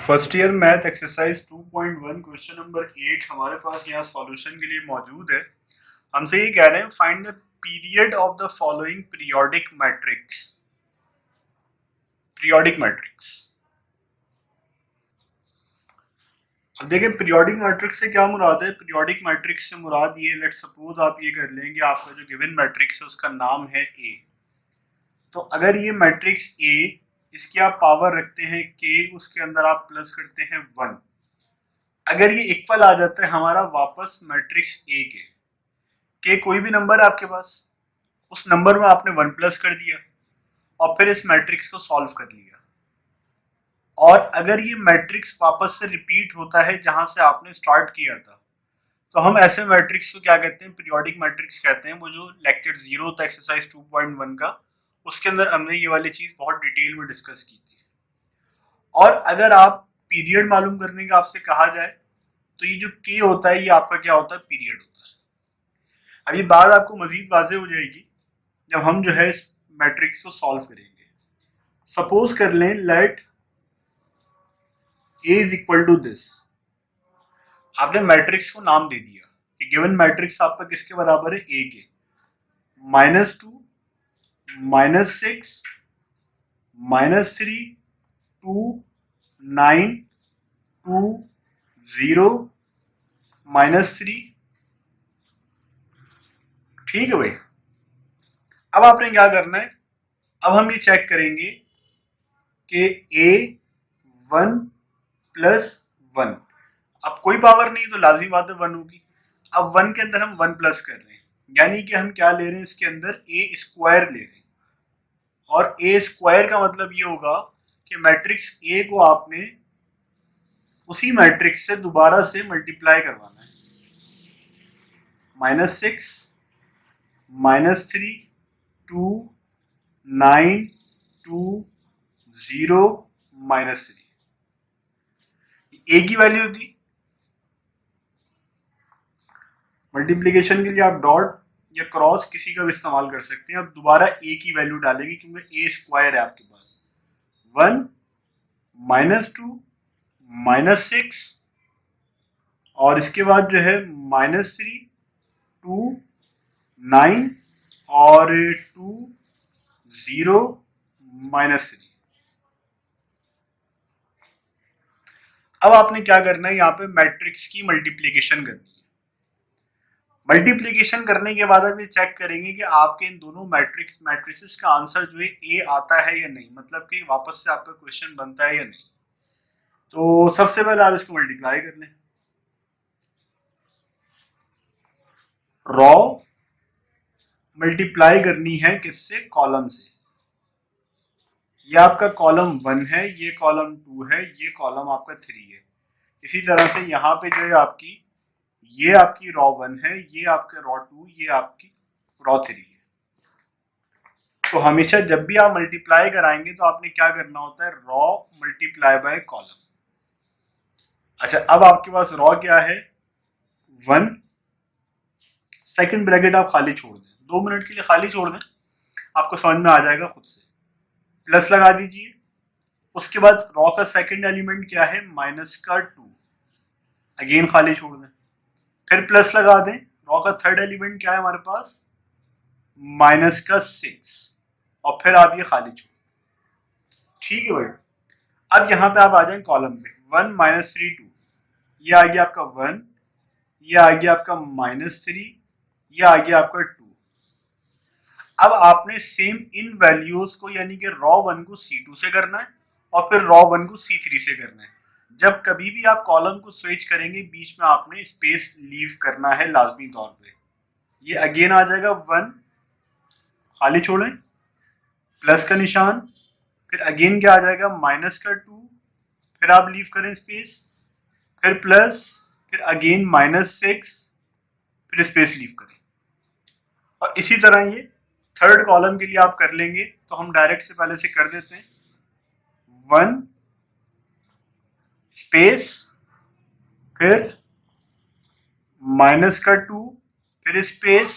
First year math exercise 2.1 question number 8 हमारे पास यहाँ solution के लिए मौजूद है। हमसे ये कह रहे हैं find the period of the following periodic matrix. Periodic matrix, अब देखिए पीरियोडिक मैट्रिक्स से क्या मुराद है। पीरियोडिक मैट्रिक्स से मुराद ये, लेट सपोज आप ये कर लेंगे, आपका जो गिवन मैट्रिक्स है उसका नाम है ए। तो अगर ये मैट्रिक्स ए, इसकी आप पावर रखते हैं के, उसके अंदर आप प्लस करते हैं 1, अगर ये इक्वल आ जाता है हमारा वापस मैट्रिक्स ए के कोई भी नंबर है आपके पास, उस नंबर में आपने 1 प्लस कर दिया और फिर इस मैट्रिक्स को सॉल्व कर लिया, और अगर ये मैट्रिक्स वापस से रिपीट होता है जहां से आपने स्टार्ट किया था, तो हम ऐसे मैट्रिक्स को क्या कहते हैं, पीरियोडिक मैट्रिक्स कहते हैं। वो जो लेक्चर 0 था एक्सरसाइज 2.1 का, उसके अंदर हमने ये वाली चीज बहुत डिटेल में डिस्कस की थी। और अगर आप पीरियड मालूम करने का आपसे कहा जाए, तो ये जो के होता है ये आपका क्या होता है, पीरियड होता है। अब ये बात आपको मजीद वाजे हो जाएगी जब हम जो है इस मैट्रिक्स को सॉल्व करेंगे। सपोज कर लें let A is equal to this. आपने मैट्रिक्स को नाम दे दिया कि गिवन मैट्रिक्स आपका किसके बराबर है, ए के। -2, -6, -3, 2, 9, 2, 0, -3। ठीक है भाई। अब आपने क्या करना है, अब हम ये चेक करेंगे कि ए 1 प्लस 1, अब कोई पावर नहीं तो लाजिम बात है 1 होगी। अब 1 के अंदर हम 1 प्लस कर रहे हैं, यानी कि हम क्या ले रहे हैं, इसके अंदर ए स्क्वायर ले रहे हैं। और ए स्क्वायर का मतलब ये होगा कि मैट्रिक्स ए को आपने उसी मैट्रिक्स से दोबारा से मल्टीप्लाई करवाना है। -6, -3, 2, 9, 2, 0, -3, ए की वैल्यू थी। मल्टीप्लीकेशन के लिए आप डॉट या क्रॉस किसी का भी इस्तेमाल कर सकते हैं। अब दोबारा ए की वैल्यू डालेंगे क्योंकि ए स्क्वायर है आपके पास। 1, -2, -6, और इसके बाद जो है -3, 2, 9 और 2, 0, -3। अब आपने क्या करना है, यहाँ पे मैट्रिक्स की मल्टीप्लीकेशन करनी है। मल्टीप्लीकेशन करने के बाद आप ये चेक करेंगे कि आपके इन दोनों मैट्रिक्सेस का आंसर जो है ए आता है या नहीं, मतलब कि वापस से आपका क्वेश्चन बनता है या नहीं। तो सबसे पहले आप इसको मल्टीप्लाई कर लें। रॉ मल्टीप्लाई करनी है किससे, कॉलम से। ये आपका कॉलम 1 है, ये कॉलम 2 है, ये कॉलम आपका 3 है। इसी तरह से यहाँ पे जो है आपकी, ये आपकी रॉ 1 है, ये आपका रॉ 2, ये आपकी रॉ 3 है। तो हमेशा जब भी आप मल्टीप्लाई कराएंगे तो आपने क्या करना होता है, रॉ मल्टीप्लाई बाय कॉलम। अच्छा, अब आपके पास रॉ क्या है, 1, सेकंड ब्रैकेट आप खाली छोड़ दें, 2 मिनट के लिए खाली छोड़ दें, आपको समझ में आ जाएगा खुद से। प्लस लगा दीजिए। उसके बाद रॉ का सेकंड एलिमेंट क्या है, -2, अगेन खाली छोड़ दें। फिर प्लस लगा दें। रॉ का थर्ड एलिमेंट क्या है हमारे पास, -6, और फिर आप ये खाली छोड़। ठीक है भाई। अब यहाँ पे आप आ जाए कॉलम पे, 1, -3, 2, ये आ गया आपका 1, ये आ गया आपका -3, ये आ गया आपका 2। अब आपने सेम इन वैल्यूज को, यानी कि रॉ 1 को C2 से करना है और फिर रॉ 1 को C3 से करना है। जब कभी भी आप कॉलम को स्विच करेंगे, बीच में आपने स्पेस लीव करना है लाजमी तौर पे। ये अगेन आ जाएगा 1, खाली छोड़ें, प्लस का निशान, फिर अगेन क्या आ जाएगा, -2, फिर आप लीव करें स्पेस, फिर प्लस, फिर अगेन -6, फिर स्पेस लीव करें। और इसी तरह ये थर्ड कॉलम के लिए आप कर लेंगे, तो हम डायरेक्ट से पहले से कर देते हैं, 1 स्पेस, फिर -2, फिर स्पेस,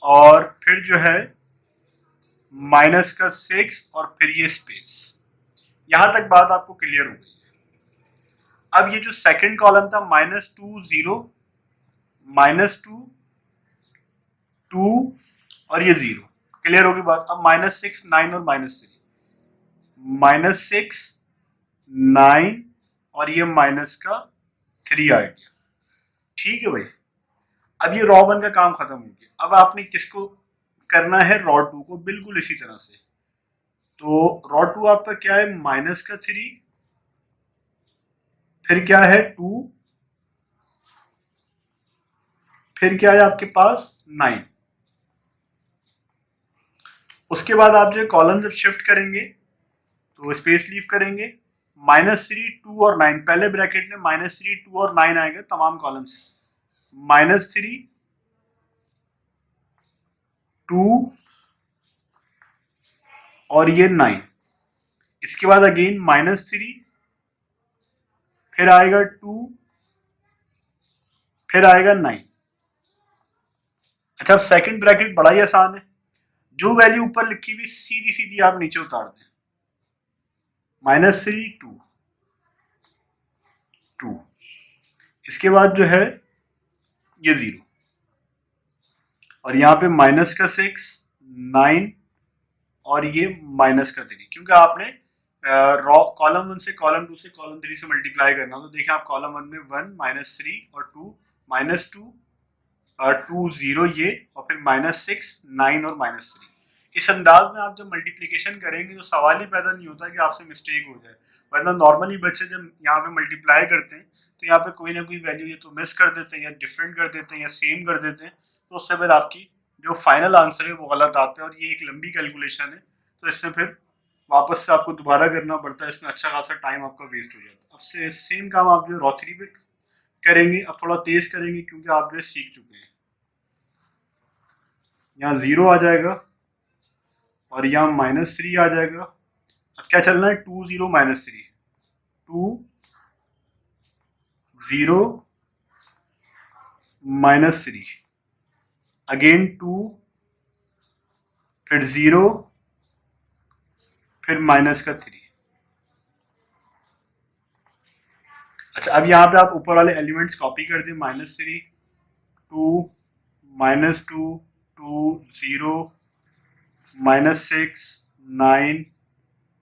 और फिर जो है -6 और फिर ये स्पेस। यहां तक बात आपको क्लियर हो गई है। अब ये जो सेकंड कॉलम था -2 0 -2 2 और ये 0, क्लियर होगी बात। अब -6 9 और -6 9 और ये माइनस का 3 आ गया। ठीक है भाई, अब ये रॉ 1 का काम खत्म हो गया। अब आपने किसको करना है, रॉ 2 को, बिल्कुल इसी तरह से। तो रॉ 2 आपका क्या है, माइनस का 3, फिर क्या है 2, फिर क्या है आपके पास 9। उसके बाद आप जो कॉलम जब शिफ्ट करेंगे तो स्पेस लीव करेंगे, -3 2 और 9, पहले ब्रैकेट में -3 2 और 9 आएगा तमाम कॉलम्स, -3 2 और ये 9। इसके बाद अगेन -3, फिर आएगा 2, फिर आएगा 9। अच्छा, अब सेकंड ब्रैकेट बड़ा ही आसान है, जो वैल्यू ऊपर लिखी हुई सीधी सीधी आप नीचे उतार दें, -3 2 2, इसके बाद जो है ये 0, और यहाँ पे माइनस का 6 9 और ये माइनस का 3, क्योंकि आपने रॉ कॉलम 1 से कॉलम 2 से कॉलम 3 से मल्टीप्लाई करना। तो देखिए आप कॉलम 1 में 1 -3 और 2 -2 2 0 ये, और फिर -6 9 और -3। इस अंदाज में आप जब मल्टीप्लीकेशन करेंगे तो सवाल ही पैदा नहीं होता कि आपसे मिस्टेक हो जाए, वरना नॉर्मली बच्चे जब यहाँ पे मल्टीप्लाई करते हैं तो यहाँ पे कोई ना कोई वैल्यू या तो मिस कर देते हैं या डिफरेंट कर देते हैं या सेम कर देते हैं, तो उससे फिर आपकी जो फाइनल आंसर है वो गलत आता है, और ये एक लंबी कैलकुलेशन है, तो इसमें फिर वापस से आपको दोबारा करना पड़ता है, इसमें अच्छा खासा टाइम आपका वेस्ट हो जाता है। अब से सेम काम आप जो रॉ 3 पे करेंगे, अब थोड़ा तेज करेंगे क्योंकि आप जो है सीख चुके हैं। यहाँ 0 आ जाएगा और यहाँ -3 आ जाएगा। अब क्या चलना है, 2 0 -3, 2 0 -3, अगेन 2, फिर 0, फिर माइनस का 3। अच्छा, अब यहाँ पे आप ऊपर वाले एलिमेंट्स कॉपी कर दें, -3 2 -2 2 0 -6 9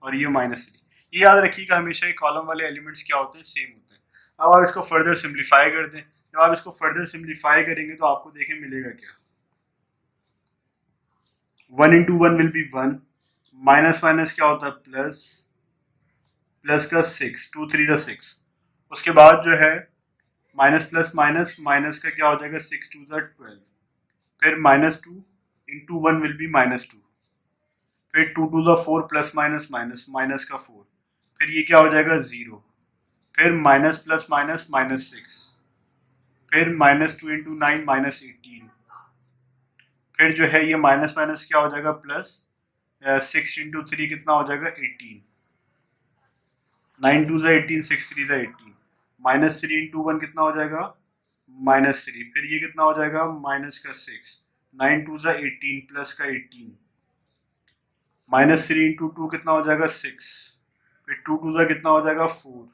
और ये -3। ये याद रखिएगा हमेशा ही कॉलम वाले एलिमेंट्स क्या होते हैं, सेम होते हैं। अब आप इसको फर्दर सिंप्लीफाई कर दें, जब आप इसको फर्दर सिंप्लीफाई करेंगे तो आपको देखें मिलेगा क्या, 1 into 1 will be 1, minus minus क्या होता है प्लस, प्लस का 6 2 3 का 6, उसके बाद जो है माइनस प्लस माइनस, माइनस का क्या हो जाएगा 6 2 का 12, फिर -2 इंटू 1 विल बी -2, फिर 2 2 का 4 प्लस माइनस माइनस, माइनस का 4, फिर ये क्या हो जाएगा 0, फिर माइनस प्लस माइनस -6, फिर -2 इंटू 9 -18, फिर जो है ये माइनस माइनस क्या हो जाएगा प्लस, 6 इंटू 3 कितना हो जाएगा 18, 9 2 ज़ा 18 6 3 ज़ा 18, -3 इंटू 1 कितना हो जाएगा -3, फिर ये कितना हो जाएगा माइनस का 6, 9 2 ज़ा 18 प्लस का 18, -3 इंटू 2 कितना हो जाएगा 6, फिर 2 2 ज़ा कितना हो जाएगा 4,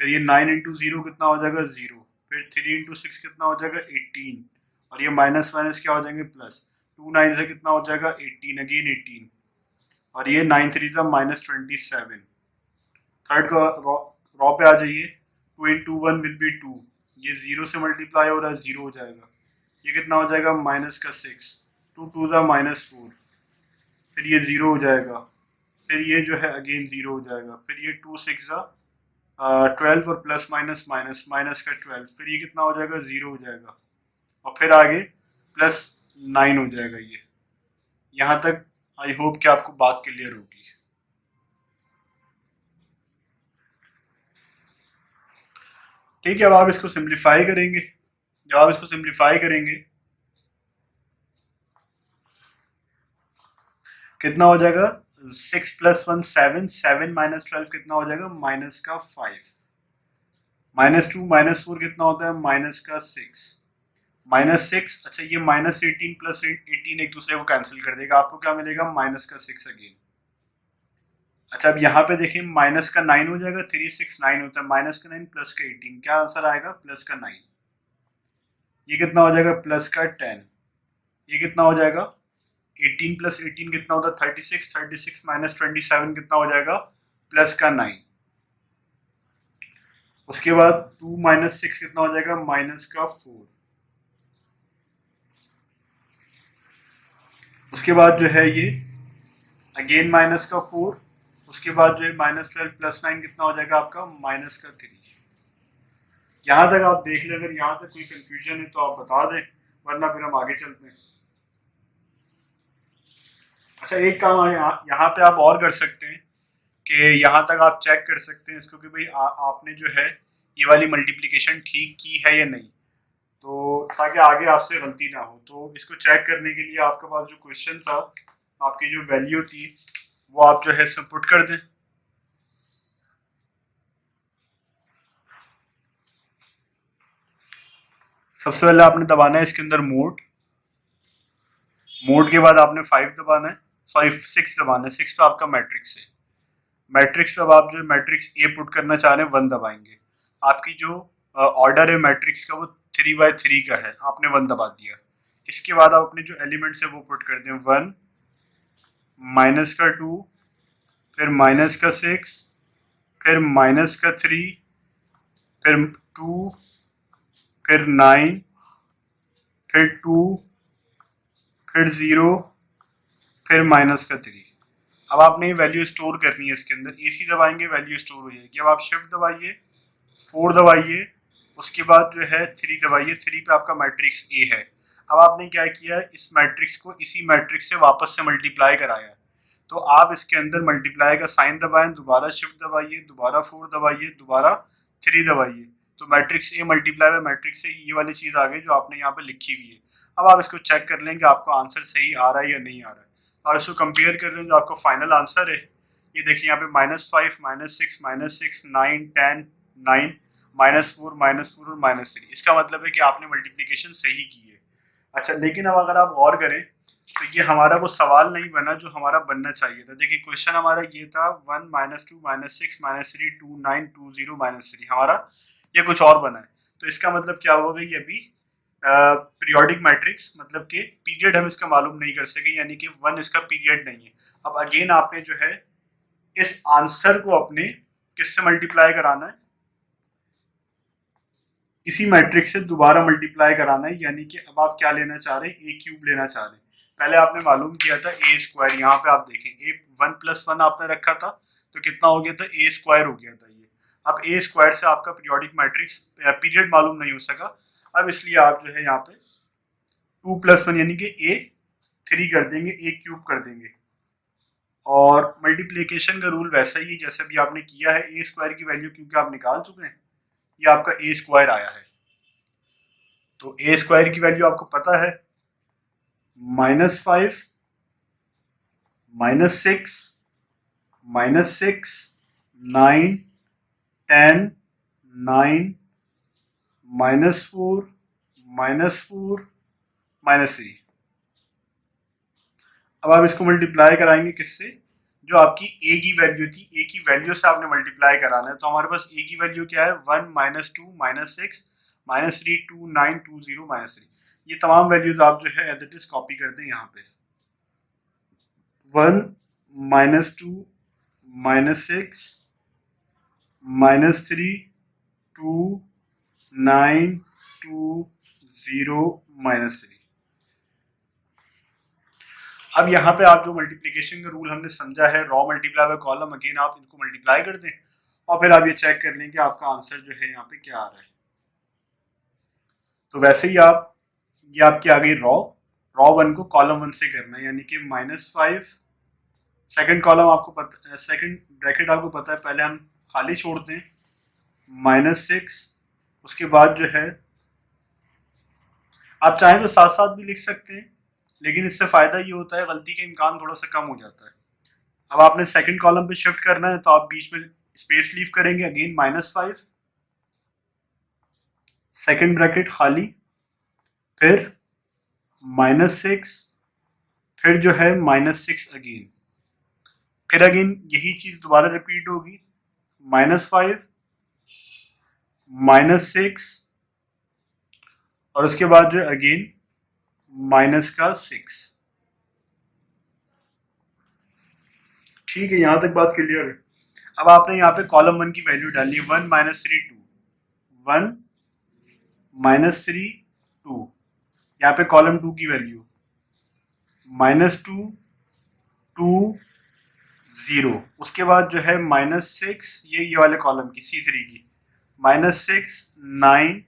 फिर ये 9 इंटू 0 कितना हो जाएगा 0, फिर 3 इंटू 6 कितना हो जाएगा 18, और ये माइनस माइनस क्या हो जाएंगे प्लस, 2 9 से कितना हो जाएगा 18, अगेन 18, और ये 9 3 ज़ा -27। थर्ड का रॉ पे आ जाइए, 2 इंटू 1 विल बी 2, ये 0 से मल्टीप्लाई हो रहा है 0 हो जाएगा, ये कितना हो जाएगा माइनस का 6, 2 2 ज़ा -4, फिर ये 0 हो जाएगा, फिर ये जो है अगेन 0 हो जाएगा, फिर ये 2 6 ज़ा 12 और प्लस माइनस माइनस, माइनस का 12, फिर ये कितना हो जाएगा 0 हो जाएगा, और फिर आगे प्लस 9 हो जाएगा। ये यहाँ तक आई होप कि आपको बात क्लियर होगी। ठीक है, अब आप इसको सिंप्लीफाई करेंगे, जब आप इसको सिंप्लीफाई करेंगे कितना हो जाएगा, 6 प्लस 1 7, 7 -12 कितना हो जाएगा माइनस का 5, -2 -4 कितना होता है माइनस का 6, -6, अच्छा ये -18 प्लस 18 एक दूसरे को कैंसिल कर देगा, आपको क्या मिलेगा माइनस का 6 अगेन, अच्छा, अब यहाँ पे देखिए माइनस का 9 हो जाएगा, 3 6 9 होता है, माइनस का 9 प्लस का 18, क्या आंसर आएगा? प्लस का 9। ये कितना हो जाएगा? प्लस का 10। ये कितना हो जाएगा? 18 प्लस 18 कितना होता है? 36। 36 माइनस 27 कितना हो जाएगा? प्लस का 9। उसके बाद 2 माइनस 6 कितना हो जाएगा? माइनस का 4। उसके बाद जो है ये अगेन माइनस का 4। उसके बाद जो है -12 प्लस 9 कितना हो जाएगा आपका? माइनस का 3। यहाँ तक आप देख लें, अगर यहाँ तक कोई कंफ्यूजन है तो आप बता दें, वरना फिर हम आगे चलते हैं। अच्छा, एक काम यहाँ पे आप और कर सकते हैं कि यहाँ तक आप चेक कर सकते हैं इसको कि भाई आपने जो है ये वाली मल्टीप्लिकेशन ठीक की है या नहीं, तो ताकि आगे आपसे गलती ना हो। तो इसको चेक करने के लिए आपके पास जो क्वेश्चन था, आपकी जो वैल्यू थी वो आप जो है इसमें पुट कर दें। सबसे पहले आपने दबाना है इसके अंदर मोड। मोड के बाद आपने 5 दबाना है, सॉरी 6 दबाना है। 6 पे आपका मैट्रिक्स है। मैट्रिक्स पे अब आप जो मैट्रिक्स ए पुट करना चाह रहे हैं 1 दबाएंगे। आपकी जो ऑर्डर है मैट्रिक्स का वो 3/3 का है, आपने 1 दबा दिया। इसके बाद आप अपने जो एलिमेंट्स है वो पुट कर दें, 1 माइनस का 2, फिर माइनस का 6, फिर माइनस का 3, फिर 2, फिर 9, फिर 2, फिर 0, फिर माइनस का 3। अब आपने वैल्यू स्टोर करनी है इसके अंदर। एसी दबाएंगे वैल्यू स्टोर हो जाएगी। अब आप शिफ्ट दबाइए, 4 दबाइए, उसके बाद जो है 3 दबाइए। 3 पे आपका मैट्रिक्स ए है। अब आपने क्या किया है, इस मैट्रिक्स को इसी मैट्रिक्स से वापस से मल्टीप्लाई कराया है। तो आप इसके अंदर मल्टीप्लाई का साइन दबाएं, दोबारा शिफ्ट दबाइए, दोबारा 4 दबाइए, दोबारा 3 दबाइए। तो matrix A multiply by matrix से ये वाली चीज़ आ गई जो आपने यहाँ पे लिखी हुई है। अब आप इसको चेक कर लें कि आपको आंसर सही आ रहा है या नहीं आ रहा है, और इसको कंपेयर कर लें जो आपका फाइनल आंसर है। ये देखिए यहाँ पे -5, -6, -6, 9, 10, 9, -4, -4 और -3। इसका मतलब है कि आपने मल्टीप्लिकेशन सही की है। अच्छा, लेकिन अब अगर आप गौर करें तो ये हमारा वो सवाल नहीं बना जो हमारा बनना चाहिए था। देखिए क्वेश्चन हमारा ये था 1 -2 -6 -3 2 9 2 0 -3, हमारा ये कुछ और बना है। तो इसका मतलब क्या होगा, ये अभी पीरियोडिक मैट्रिक्स मतलब कि पीरियड हम इसका मालूम नहीं कर सके, यानी कि 1 इसका पीरियड नहीं है। अब अगेन आपने जो है इस आंसर को अपने किससे मल्टीप्लाई कराना है? इसी मैट्रिक्स से दोबारा मल्टीप्लाई कराना है, यानी कि अब आप क्या लेना चाह रहे हैं? ए क्यूब लेना चाह रहे हैं। पहले आपने मालूम किया था ए स्क्वायर। यहाँ पे आप देखें ए 1 + 1 आपने रखा था, तो कितना हो गया था? ए स्क्वायर हो गया था ये। अब ए स्क्वायर से आपका पीरियोडिक मैट्रिक्स पीरियड मालूम नहीं हो सका। अब इसलिए आप जो है यहाँ पे 2 + 1 यानी कि ए 3 कर देंगे, ए क्यूब कर देंगे। और मल्टीप्लीकेशन का रूल वैसा ही है जैसे भी आपने किया है। ए स्क्वायर की वैल्यू क्योंकि आप निकाल चुके हैं, ये आपका ए स्क्वायर आया है। तो ए स्क्वायर की वैल्यू आपको पता है, -5, -6, -6, 9, 10, 9, -4, -4, -3। अब आप इसको मल्टीप्लाई कराएंगे किससे? जो आपकी ए की वैल्यू थी, ए की वैल्यू से आपने मल्टीप्लाई कराना है। तो हमारे पास ए की वैल्यू क्या है? 1 -2 -6 -3 2 9 2 0 -3। ये तमाम वैल्यूज आप जो है एज इट इज कॉपी कर दें यहाँ पे। 1 -2 -6 -3 2 9 2 0 -3। अब यहाँ पे आप जो मल्टीप्लिकेशन का रूल हमने समझा है, raw multiply by column, again आप इनको मल्टीप्लाई कर दें और फिर आप ये चेक कर लें कि आपका आंसर जो है यहाँ पे क्या आ रहा है। तो वैसे ही आप, ये आपकी आ गई रॉ। रॉ 1 को कॉलम 1 से करना है, यानी कि -5। सेकंड कॉलम आपको पता, सेकंड ब्रैकेट आपको पता है, पहले हम खाली छोड़ते हैं, -6। उसके बाद जो है आप चाहें तो साथ साथ भी लिख सकते हैं, लेकिन इससे फायदा ये होता है गलती का इम्कान थोड़ा सा कम हो जाता है। अब आपने सेकंड कॉलम पे शिफ्ट करना है, तो आप बीच में स्पेस लीव करेंगे, अगेन -5, सेकंड ब्रैकेट खाली, फिर -6, फिर जो है -6 अगेन, फिर अगेन यही चीज दोबारा रिपीट होगी, -5, -6 और उसके बाद जो है अगेन -6। ठीक है, यहां तक बात क्लियर है। अब आपने यहाँ पे कॉलम 1 की वैल्यू डाली, 1 -3 2, 1 -3 2। यहाँ पे कॉलम 2 की वैल्यू -2 2 0। उसके बाद जो है -6, ये वाले कॉलम की C3 की -6 9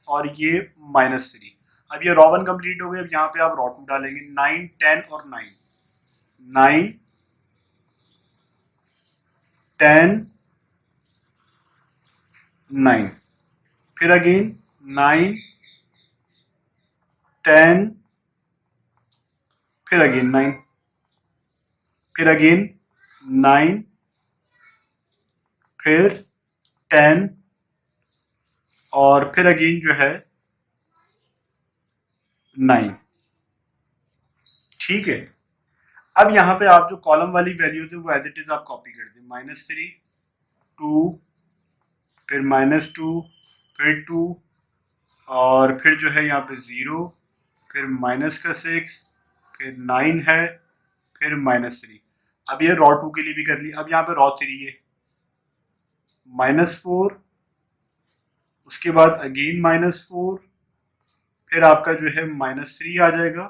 और ये -3। अब ये रॉ 1 कंप्लीट हो गया। अब यहाँ पे आप रॉ 2 डालेंगे, 9 10 और 9 9 10 9। फिर अगेन 9 10, फिर अगेन 9, फिर अगेन 9, फिर 10 और फिर अगेन जो है 9। ठीक है, अब यहाँ पे आप जो कॉलम वाली वैल्यू थी वो एज इट इज आप कॉपी कर दें, -3 2, फिर -2, फिर 2 और फिर जो है यहाँ पे 0, फिर -6, फिर 9 है, फिर -3। अब ये रॉ 2 के लिए भी कर ली। अब यहाँ पे रॉ 3 है, -4, उसके बाद अगेन -4, फिर आपका जो है -3 आ जाएगा,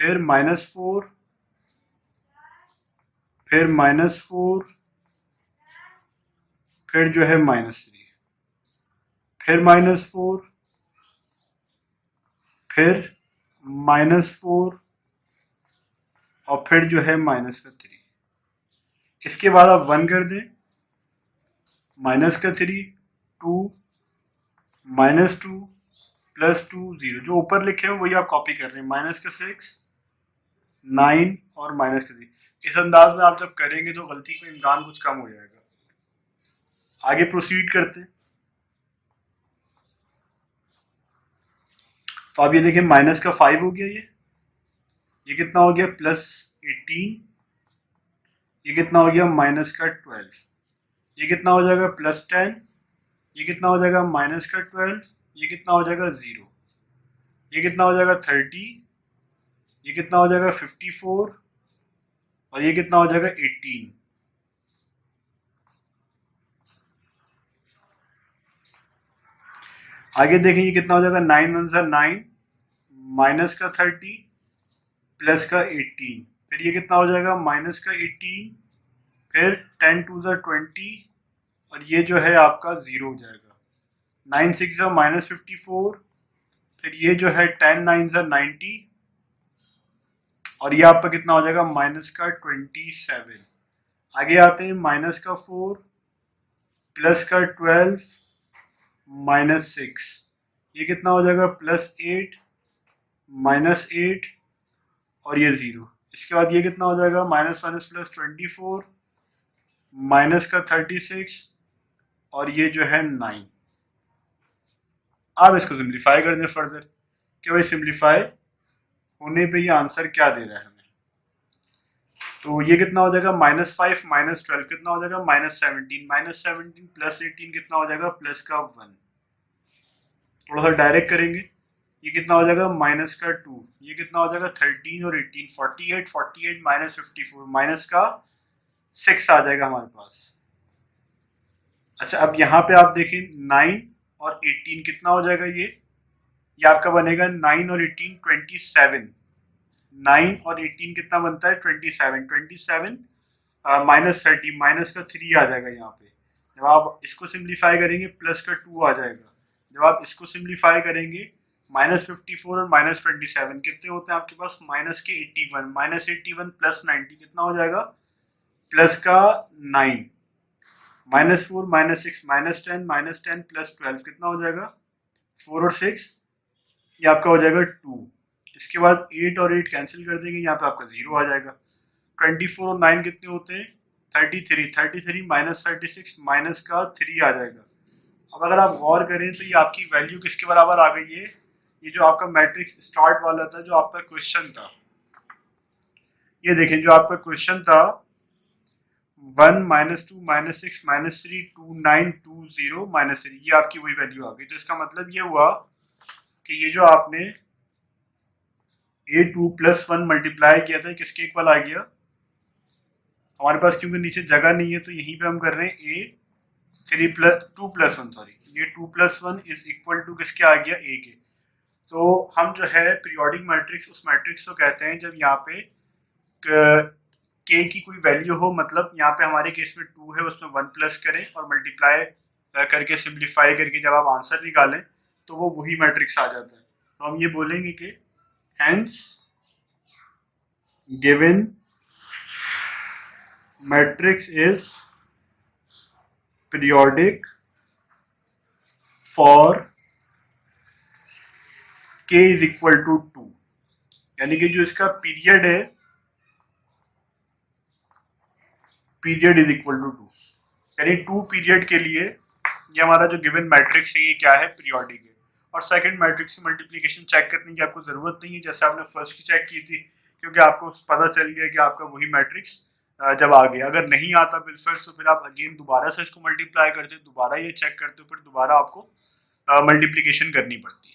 फिर -4, फिर -4, फिर जो है -3, फिर -4, फिर -4 और फिर जो है -3। इसके बाद आप 1 कर दें, -3 2 -2 +2 0। जो ऊपर लिखे हैं वही आप कॉपी कर रहे हैं, -6 9 और -3। इस अंदाज में आप जब करेंगे तो गलती का इम्कान कुछ कम हो जाएगा। आगे प्रोसीड करते हैं। तो आप ये देखिए, -5 हो गया, ये कितना हो गया, +18, ये कितना हो गया, -12, ये कितना हो जाएगा, +10, ये कितना हो जाएगा, -12, ये कितना हो जाएगा, 0, ये कितना हो जाएगा, 30, ये कितना हो जाएगा, 54 और ये कितना हो जाएगा, 18। आगे देखें, ये कितना हो जाएगा, 9 1 सा 9, -30 +18, फिर ये कितना हो जाएगा, -18, फिर 10 2 सा 20 और ये जो है आपका 0 हो जाएगा, 9 6 सा -54, फिर ये जो है 10 9 सा 90 और ये आपका कितना हो जाएगा, -27। आगे आते हैं, -4 +12 -6, ये कितना हो जाएगा, +8 -8 और ये 0। इसके बाद ये कितना हो जाएगा, -24 -36 और ये जो है 9। आप इसको सिंप्लीफाई कर दें फर्दर कि भाई सिंप्लीफाई होने पे ये आंसर क्या दे रहा है हमें। तो ये कितना हो जाएगा, -5 -12 कितना हो जाएगा, -17, -17 +18 कितना हो जाएगा, +1। थोड़ा सा डायरेक्ट करेंगे, ये कितना हो जाएगा, -2, ये कितना हो जाएगा, 13 और 18 48 48 -54 -6 आ जाएगा हमारे पास। अच्छा, अब यहाँ पे आप देखें, 9 और 18 कितना हो जाएगा, ये आपका बनेगा 9 और 18 27। 9 और 18 कितना बनता है, 27 27 -30 -3 आ जाएगा यहाँ पे। जब आप इसको सिंप्लीफाई करेंगे +2 आ जाएगा। जब आप इसको सिंप्लीफाई करेंगे, -54 और -27 कितने होते हैं आपके पास, -81 -81 +90 कितना हो जाएगा, +9 -4 -6 -10 -10 +12 कितना हो जाएगा, 4 और 6 ये आपका हो जाएगा 2। इसके बाद 8 और 8 कैंसिल कर देंगे, यहाँ पे आपका 0 आ जाएगा। 24 और 9 कितने होते हैं, 33 33 -36 -3 आ जाएगा। अब अगर आप गौर करें तो ये आपकी वैल्यू किसके बराबर आ गई है, ये जो आपका मैट्रिक्स स्टार्ट वाला था, जो आपका क्वेश्चन था, ये देखें जो आपका क्वेश्चन था 1 -2 -6 -3 2 9 2 0 -3, ये आपकी वही वैल्यू आ गई। तो इसका मतलब ये हुआ कि ये जो आपने a2 + 1 मल्टीप्लाई किया था किसके इक्वल आ गया, हमारे पास क्योंकि नीचे जगह नहीं है तो यहीं पे हम कर रहे हैं a2 + 1, सॉरी, ये 2 + 1 इज इक्वल टू किसके आ गया, a के। तो हम जो है पीरियोडिक मैट्रिक्स उस मैट्रिक्स को कहते हैं जब यहाँ पे के की कोई वैल्यू हो, मतलब यहाँ पे हमारे केस में 2 है उसमें 1 प्लस करें और मल्टीप्लाई करके सिंप्लीफाई करके जब आप आंसर निकालें तो वो वही मैट्रिक्स आ जाता है। तो हम ये बोलेंगे कि hence given matrix is periodic for के इज इक्वल टू 2, यानी कि जो इसका पीरियड है, पीरियड इज इक्वल टू 2, यानी 2 पीरियड के लिए ये हमारा जो गिवन मैट्रिक्स है ये क्या है, पीरियोडिक है। और सेकंड मैट्रिक्स की मल्टीप्लिकेशन चेक करने की आपको जरूरत नहीं है जैसे आपने फर्स्ट की चेक की थी, क्योंकि आपको पता चल गया कि आपका वही मैट्रिक्स जब आ गया। अगर नहीं आता बिल्कुल तो फिर आप अगेन दोबारा से इसको मल्टीप्लाई करते, दोबारा ये चेक करते हो, फिर दोबारा आपको मल्टीप्लिकेशन करनी पड़ती है।